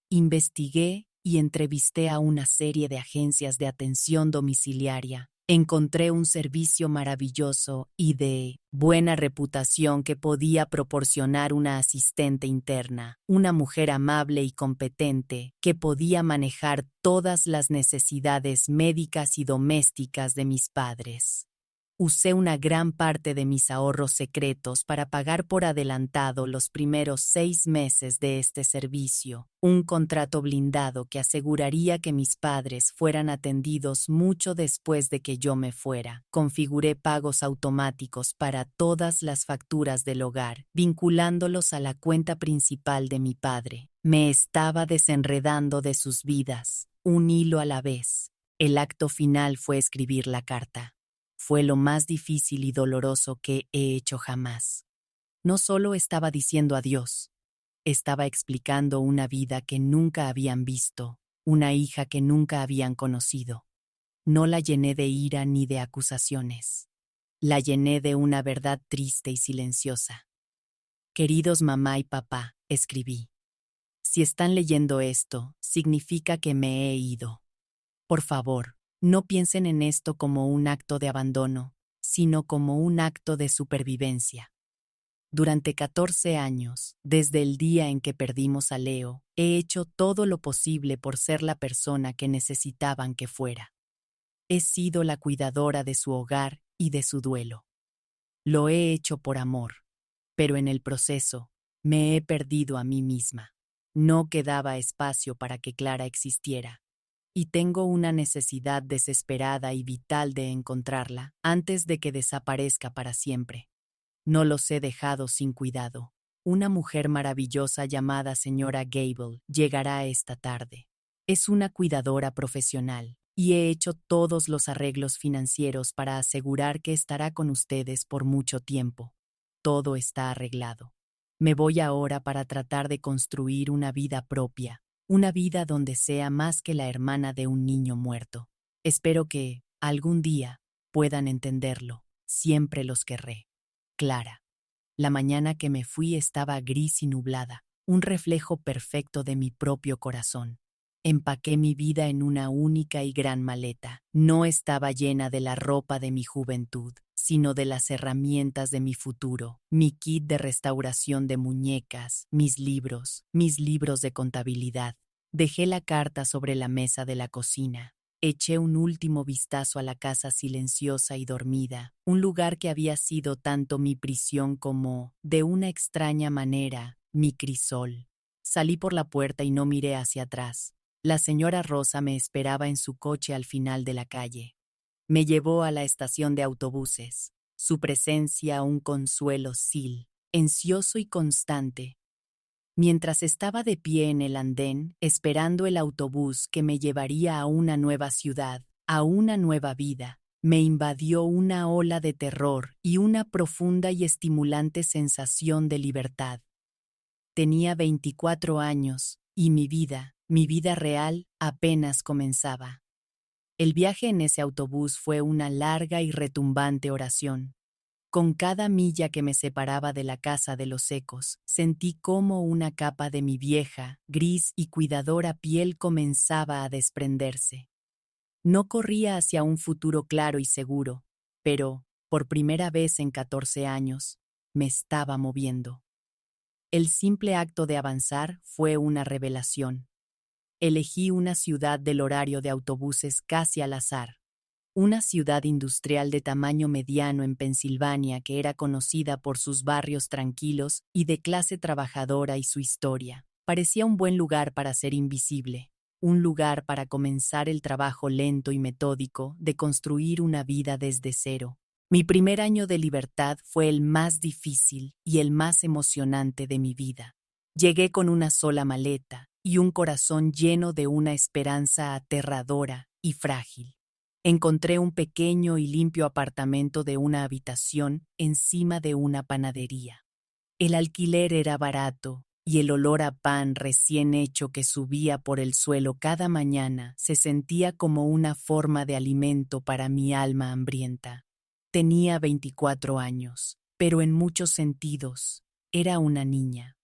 Investigué y entrevisté a una serie de agencias de atención domiciliaria. Encontré un servicio maravilloso y de buena reputación que podía proporcionar una asistente interna, una mujer amable y competente que podía manejar todas las necesidades médicas y domésticas de mis padres. Usé una gran parte de mis ahorros secretos para pagar por adelantado los primeros 6 meses de este servicio, un contrato blindado que aseguraría que mis padres fueran atendidos mucho después de que yo me fuera. Configuré pagos automáticos para todas las facturas del hogar, vinculándolos a la cuenta principal de mi padre. Me estaba desenredando de sus vidas, un hilo a la vez. El acto final fue escribir la carta. Fue lo más difícil y doloroso que he hecho jamás. No solo estaba diciendo adiós, estaba explicando una vida que nunca habían visto, una hija que nunca habían conocido. No la llené de ira ni de acusaciones. La llené de una verdad triste y silenciosa. Queridos mamá y papá, escribí. Si están leyendo esto, significa que me he ido. Por favor, no piensen en esto como un acto de abandono, sino como un acto de supervivencia. Durante 14 años, desde el día en que perdimos a Leo, he hecho todo lo posible por ser la persona que necesitaban que fuera. He sido la cuidadora de su hogar y de su duelo. Lo he hecho por amor, pero en el proceso, me he perdido a mí misma. No quedaba espacio para que Clara existiera. Y tengo una necesidad desesperada y vital de encontrarla antes de que desaparezca para siempre. No los he dejado sin cuidado. Una mujer maravillosa llamada señora Gable llegará esta tarde. Es una cuidadora profesional y he hecho todos los arreglos financieros para asegurar que estará con ustedes por mucho tiempo. Todo está arreglado. Me voy ahora para tratar de construir una vida propia. Una vida donde sea más que la hermana de un niño muerto. Espero que, algún día, puedan entenderlo. Siempre los querré. Clara. La mañana que me fui estaba gris y nublada, un reflejo perfecto de mi propio corazón. Empaqué mi vida en una única y gran maleta. No estaba llena de la ropa de mi juventud, sino de las herramientas de mi futuro, mi kit de restauración de muñecas, mis libros de contabilidad. Dejé la carta sobre la mesa de la cocina. Eché un último vistazo a la casa silenciosa y dormida, un lugar que había sido tanto mi prisión como, de una extraña manera, mi crisol. Salí por la puerta y no miré hacia atrás. La señora Rosa me esperaba en su coche al final de la calle. Me llevó a la estación de autobuses. Su presencia un consuelo ansioso y constante. Mientras estaba de pie en el andén, esperando el autobús que me llevaría a una nueva ciudad, a una nueva vida, me invadió una ola de terror y una profunda y estimulante sensación de libertad. Tenía 24 años y mi vida real, apenas comenzaba. El viaje en ese autobús fue una larga y retumbante oración. Con cada milla que me separaba de la casa de los ecos, sentí cómo una capa de mi vieja, gris y cuidadora piel comenzaba a desprenderse. No corría hacia un futuro claro y seguro, pero, por primera vez en 14 años, me estaba moviendo. El simple acto de avanzar fue una revelación. Elegí una ciudad del horario de autobuses casi al azar. Una ciudad industrial de tamaño mediano en Pensilvania que era conocida por sus barrios tranquilos y de clase trabajadora y su historia. Parecía un buen lugar para ser invisible, un lugar para comenzar el trabajo lento y metódico de construir una vida desde cero. Mi primer año de libertad fue el más difícil y el más emocionante de mi vida. Llegué con una sola maleta y un corazón lleno de una esperanza aterradora y frágil. Encontré un pequeño y limpio apartamento de una habitación encima de una panadería. El alquiler era barato, y el olor a pan recién hecho que subía por el suelo cada mañana se sentía como una forma de alimento para mi alma hambrienta. Tenía 24 años, pero en muchos sentidos era una niña.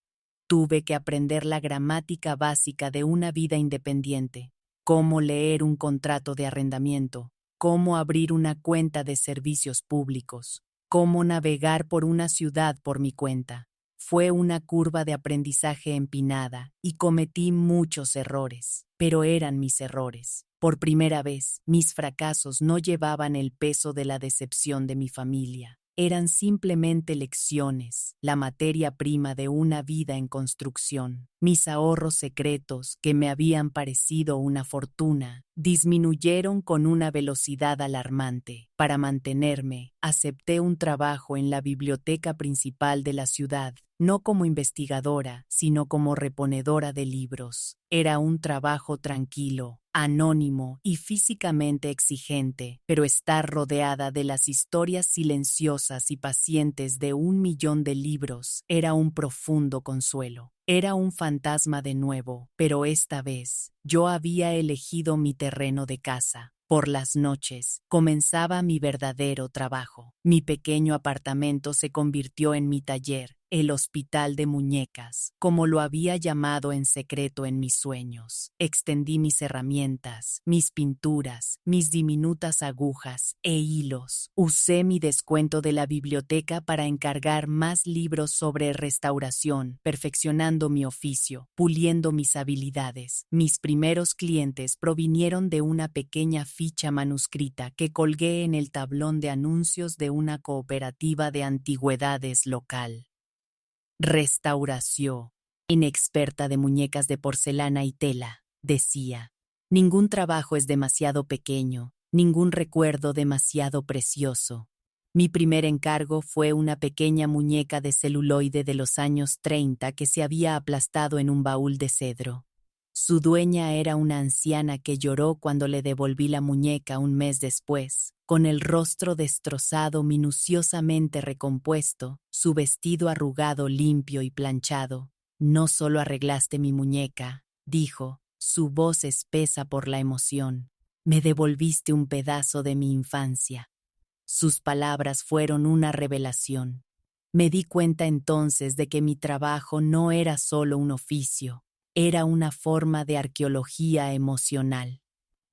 Tuve que aprender la gramática básica de una vida independiente, cómo leer un contrato de arrendamiento, cómo abrir una cuenta de servicios públicos, cómo navegar por una ciudad por mi cuenta. Fue una curva de aprendizaje empinada y cometí muchos errores, pero eran mis errores. Por primera vez, mis fracasos no llevaban el peso de la decepción de mi familia. Eran simplemente lecciones, la materia prima de una vida en construcción. Mis ahorros secretos, que me habían parecido una fortuna, disminuyeron con una velocidad alarmante. Para mantenerme, acepté un trabajo en la biblioteca principal de la ciudad, no como investigadora, sino como reponedora de libros. Era un trabajo tranquilo, anónimo y físicamente exigente, pero estar rodeada de las historias silenciosas y pacientes de 1 millón de libros era un profundo consuelo. Era un fantasma de nuevo, pero esta vez yo había elegido mi terreno de caza. Por las noches comenzaba mi verdadero trabajo. Mi pequeño apartamento se convirtió en mi taller, el hospital de muñecas, como lo había llamado en secreto en mis sueños. Extendí mis herramientas, mis pinturas, mis diminutas agujas e hilos. Usé mi descuento de la biblioteca para encargar más libros sobre restauración, perfeccionando mi oficio, puliendo mis habilidades. Mis primeros clientes provinieron de una pequeña ficha manuscrita que colgué en el tablón de anuncios de una cooperativa de antigüedades local. Restauración. Inexperta de muñecas de porcelana y tela, decía. Ningún trabajo es demasiado pequeño, ningún recuerdo demasiado precioso. Mi primer encargo fue una pequeña muñeca de celuloide de los años 30 que se había aplastado en un baúl de cedro. Su dueña era una anciana que lloró cuando le devolví la muñeca un mes después. Con el rostro destrozado, minuciosamente recompuesto, su vestido arrugado, limpio y planchado. «No solo arreglaste mi muñeca», dijo, su voz espesa por la emoción. «Me devolviste un pedazo de mi infancia». Sus palabras fueron una revelación. Me di cuenta entonces de que mi trabajo no era solo un oficio, era una forma de arqueología emocional.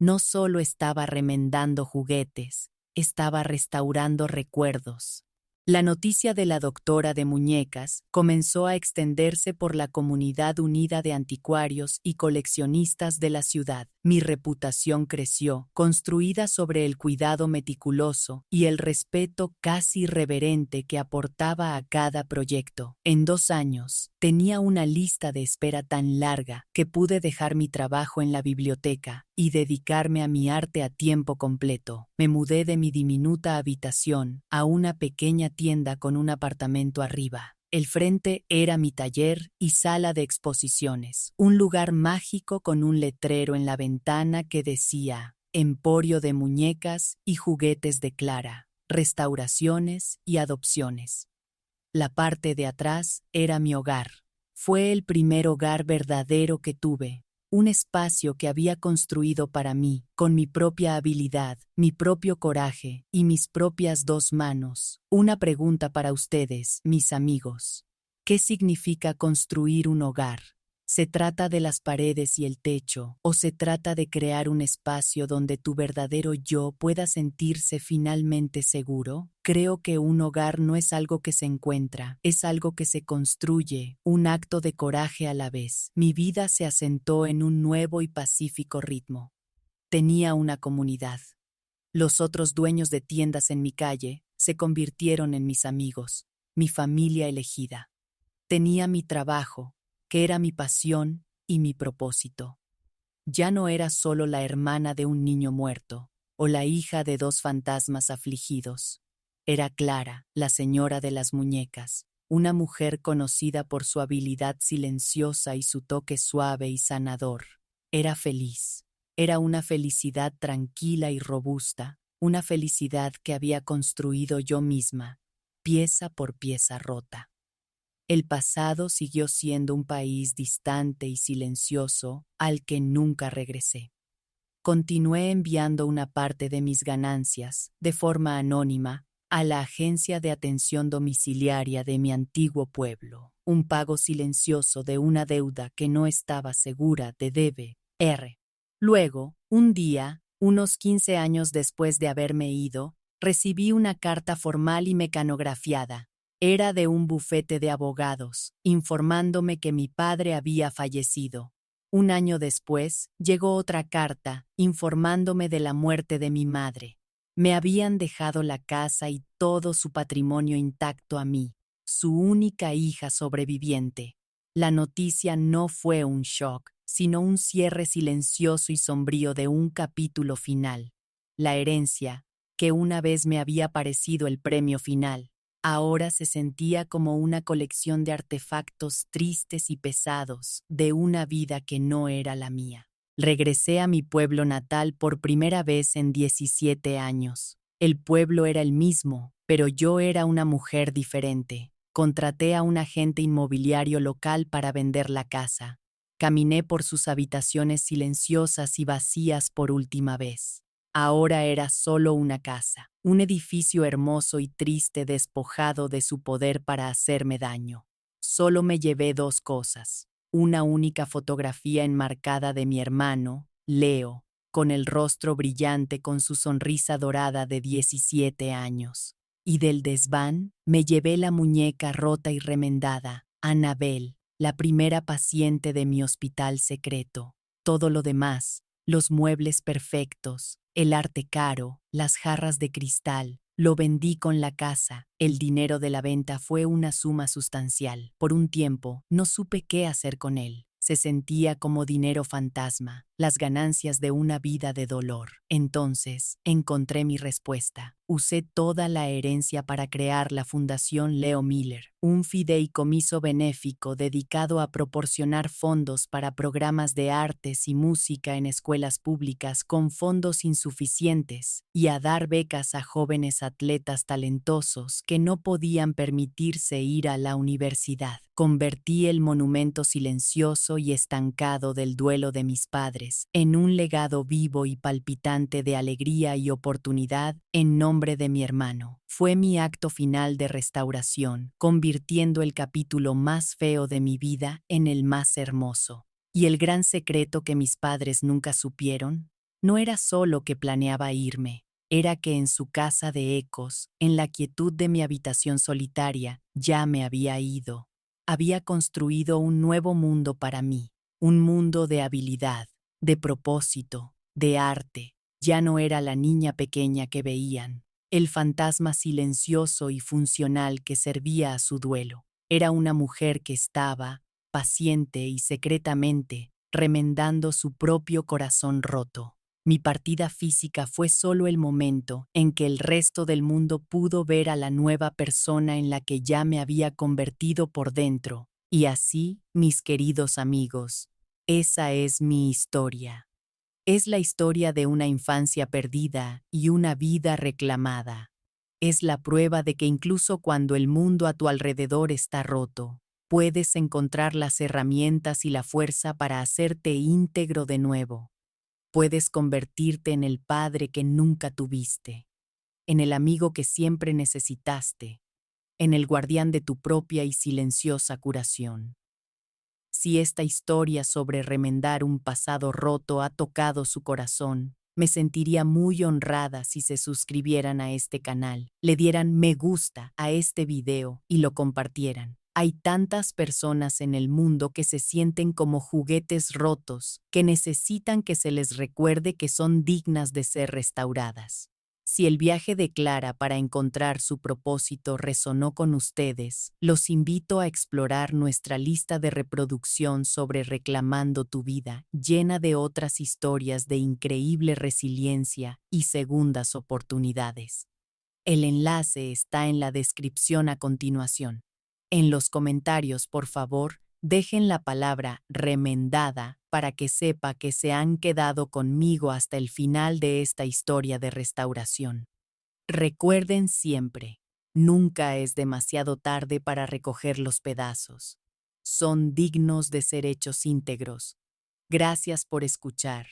No solo estaba remendando juguetes, estaba restaurando recuerdos. La noticia de la doctora de muñecas comenzó a extenderse por la comunidad unida de anticuarios y coleccionistas de la ciudad. Mi reputación creció, construida sobre el cuidado meticuloso y el respeto casi reverente que aportaba a cada proyecto. En 2 años, tenía una lista de espera tan larga que pude dejar mi trabajo en la biblioteca y dedicarme a mi arte a tiempo completo. Me mudé de mi diminuta habitación a una pequeña tienda con un apartamento arriba. El frente era mi taller y sala de exposiciones, un lugar mágico con un letrero en la ventana que decía Emporio de muñecas y juguetes de Clara, restauraciones y adopciones. La parte de atrás era mi hogar. Fue el primer hogar verdadero que tuve, un espacio que había construido para mí, con mi propia habilidad, mi propio coraje y mis propias 2 manos. Una pregunta para ustedes, mis amigos. ¿Qué significa construir un hogar? ¿Se trata de las paredes y el techo, o se trata de crear un espacio donde tu verdadero yo pueda sentirse finalmente seguro? Creo que un hogar no es algo que se encuentra, es algo que se construye, un acto de coraje a la vez. Mi vida se asentó en un nuevo y pacífico ritmo. Tenía una comunidad. Los otros dueños de tiendas en mi calle se convirtieron en mis amigos, mi familia elegida. Tenía mi trabajo, que era mi pasión y mi propósito. Ya no era solo la hermana de un niño muerto, o la hija de 2 fantasmas afligidos. Era Clara, la señora de las muñecas, una mujer conocida por su habilidad silenciosa y su toque suave y sanador. Era feliz. Era una felicidad tranquila y robusta, una felicidad que había construido yo misma, pieza por pieza rota. El pasado siguió siendo un país distante y silencioso al que nunca regresé. Continué enviando una parte de mis ganancias, de forma anónima, a la agencia de atención domiciliaria de mi antiguo pueblo, un pago silencioso de una deuda que no estaba segura de deber. Luego, un día, unos 15 años después de haberme ido, recibí una carta formal y mecanografiada. Era de un bufete de abogados, informándome que mi padre había fallecido. Un año después, llegó otra carta, informándome de la muerte de mi madre. Me habían dejado la casa y todo su patrimonio intacto a mí, su única hija sobreviviente. La noticia no fue un shock, sino un cierre silencioso y sombrío de un capítulo final. La herencia, que una vez me había parecido el premio final, ahora se sentía como una colección de artefactos tristes y pesados de una vida que no era la mía. Regresé a mi pueblo natal por primera vez en 17 años. El pueblo era el mismo, pero yo era una mujer diferente. Contraté a un agente inmobiliario local para vender la casa. Caminé por sus habitaciones silenciosas y vacías por última vez. Ahora era solo una casa, un edificio hermoso y triste despojado de su poder para hacerme daño. Solo me llevé dos cosas: una única fotografía enmarcada de mi hermano, Leo, con el rostro brillante con su sonrisa dorada de 17 años. Y del desván me llevé la muñeca rota y remendada, Annabel, la primera paciente de mi hospital secreto. Todo lo demás, los muebles perfectos, el arte caro, las jarras de cristal, lo vendí con la casa. El dinero de la venta fue una suma sustancial. Por un tiempo, no supe qué hacer con él. Se sentía como dinero fantasma, las ganancias de una vida de dolor. Entonces, encontré mi respuesta. Usé toda la herencia para crear la Fundación Leo Miller, un fideicomiso benéfico dedicado a proporcionar fondos para programas de artes y música en escuelas públicas con fondos insuficientes y a dar becas a jóvenes atletas talentosos que no podían permitirse ir a la universidad. Convertí el monumento silencioso y estancado del duelo de mis padres en un legado vivo y palpitante de alegría y oportunidad en nombre de mi hermano. Fue mi acto final de restauración, convirtiendo el capítulo más feo de mi vida en el más hermoso. Y el gran secreto que mis padres nunca supieron, no era solo que planeaba irme, era que en su casa de ecos, en la quietud de mi habitación solitaria, ya me había ido. Había construido un nuevo mundo para mí, un mundo de habilidad, de propósito, de arte. Ya no era la niña pequeña que veían, el fantasma silencioso y funcional que servía a su duelo. Era una mujer que estaba, paciente y secretamente, remendando su propio corazón roto. Mi partida física fue solo el momento en que el resto del mundo pudo ver a la nueva persona en la que ya me había convertido por dentro. Y así, mis queridos amigos, esa es mi historia. Es la historia de una infancia perdida y una vida reclamada. Es la prueba de que incluso cuando el mundo a tu alrededor está roto, puedes encontrar las herramientas y la fuerza para hacerte íntegro de nuevo. Puedes convertirte en el padre que nunca tuviste, en el amigo que siempre necesitaste, en el guardián de tu propia y silenciosa curación. Si esta historia sobre remendar un pasado roto ha tocado su corazón, me sentiría muy honrada si se suscribieran a este canal, le dieran me gusta a este video y lo compartieran. Hay tantas personas en el mundo que se sienten como juguetes rotos, que necesitan que se les recuerde que son dignas de ser restauradas. Si el viaje de Clara para encontrar su propósito resonó con ustedes, los invito a explorar nuestra lista de reproducción sobre Reclamando tu vida, llena de otras historias de increíble resiliencia y segundas oportunidades. El enlace está en la descripción a continuación. En los comentarios, por favor, dejen la palabra remendada para que sepa que se han quedado conmigo hasta el final de esta historia de restauración. Recuerden siempre, Nunca es demasiado tarde para recoger los pedazos. Son dignos de ser hechos íntegros. Gracias por escuchar.